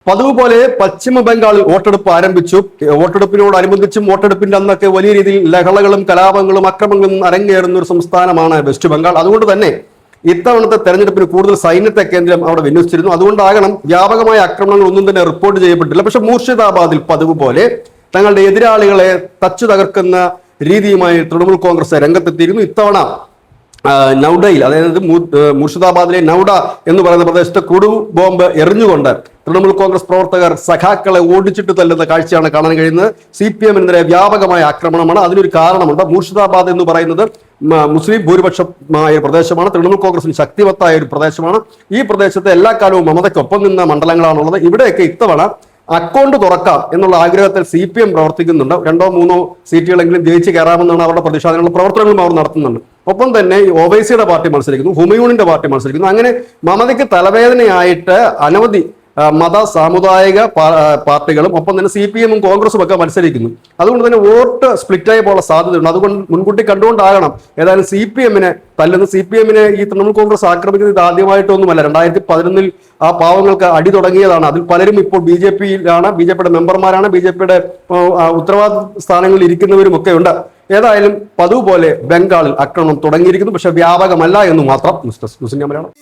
പതിവ് പോലെ പശ്ചിമ ബംഗാളിൽ വോട്ടെടുപ്പ് ആരംഭിച്ചു. വോട്ടെടുപ്പിനോടനുബന്ധിച്ചും വോട്ടെടുപ്പിന്റെ അന്നൊക്കെ വലിയ രീതിയിൽ ലഹളകളും കലാപങ്ങളും അക്രമങ്ങളും അരങ്ങേറുന്ന ഒരു സംസ്ഥാനമാണ് വെസ്റ്റ് ബംഗാൾ. അതുകൊണ്ട് തന്നെ ഇത്തവണത്തെ തെരഞ്ഞെടുപ്പിന് കൂടുതൽ സൈന്യത്തെ കേന്ദ്രം അവിടെ വിന്യസിച്ചിരുന്നു. അതുകൊണ്ടാകണം വ്യാപകമായ ആക്രമണങ്ങൾ ഒന്നും തന്നെ റിപ്പോർട്ട് ചെയ്യപ്പെട്ടില്ല. പക്ഷെ മൂർഷിദാബാദിൽ പതിവ് പോലെ തങ്ങളുടെ എതിരാളികളെ തച്ചു തകർക്കുന്ന രീതിയുമായി തൃണമൂൽ കോൺഗ്രസ് രംഗത്തെത്തിയിരുന്നു. ഇത്തവണ നൗഡയിൽ, അതായത് മുർഷിദാബാദിലെ നൗഡ എന്ന് പറയുന്ന പ്രദേശത്ത് കുടു ബോംബ് എറിഞ്ഞുകൊണ്ട് തൃണമൂൽ കോൺഗ്രസ് പ്രവർത്തകർ സഖാക്കളെ ഓടിച്ചിട്ട് തല്ലുന്ന കാഴ്ചയാണ് കാണാൻ കഴിയുന്നത്. CPM-നെതിരെ വ്യാപകമായ ആക്രമണമാണ്. അതിനൊരു കാരണമുണ്ട്. മുർഷിദാബാദ് എന്ന് പറയുന്നത് മുസ്ലിം ഭൂരിപക്ഷമായ പ്രദേശമാണ്. തൃണമൂൽ കോൺഗ്രസിന് ശക്തിവത്തായ ഒരു പ്രദേശമാണ്. ഈ പ്രദേശത്തെ എല്ലാ കാലവും മമതയ്ക്കൊപ്പം നിന്ന മണ്ഡലങ്ങളാണുള്ളത്. ഇവിടെയൊക്കെ ഇത്തവണ അക്കൗണ്ട് തുറക്കാം എന്നുള്ള ആഗ്രഹത്തിൽ CPM പ്രവർത്തിക്കുന്നുണ്ട്. 2-3 സീറ്റുകളെങ്കിലും ജയിച്ച് കയറാമെന്നാണ് അവരുടെ പ്രതീക്ഷ. അതിനുള്ള പ്രവർത്തനങ്ങളും അവർ നടത്തുന്നുണ്ട്. ഒപ്പം തന്നെ OWൈസിയുടെ പാർട്ടി മത്സരിക്കുന്നു, ഹുമയൂണിന്റെ പാർട്ടി മത്സരിക്കുന്നു. അങ്ങനെ മമതയ്ക്ക് തലവേദനയായിട്ട് അനവധി മത സാമുദായിക പാർട്ടികളും ഒപ്പം തന്നെ CPM-ഉം കോൺഗ്രസും ഒക്കെ മത്സരിക്കുന്നു. അതുകൊണ്ട് തന്നെ വോട്ട് സ്പ്ലിറ്റ് ആയി പോകാനുള്ള സാധ്യതയുണ്ട്. അതുകൊണ്ട് മുൻകൂട്ടി കണ്ടുകൊണ്ടാകണം ഏതായാലും CPM-നെ തല്ലുന്ന. CPM-നെ ഈ തൃണമൂൽ കോൺഗ്രസ് ആക്രമിക്കുന്നത് ഇത് ആദ്യമായിട്ടൊന്നുമല്ല. 2011 ആ പാവങ്ങൾക്ക് അടി തുടങ്ങിയതാണ്. അതിൽ പലരും ഇപ്പോൾ BJP-യിലാണ്, BJP-യുടെ മെമ്പർമാരാണ്, BJP-യുടെ ഉത്തരവാദിത്ത സ്ഥാനങ്ങളിൽ ഇരിക്കുന്നവരും ഒക്കെ ഉണ്ട്. ഏതായാലും പതിവ് പോലെ ബംഗാളിൽ ആക്രമണം തുടങ്ങിയിരിക്കുന്നു. പക്ഷെ വ്യാപകമല്ല എന്ന് മാത്രം. News desk Malayalam.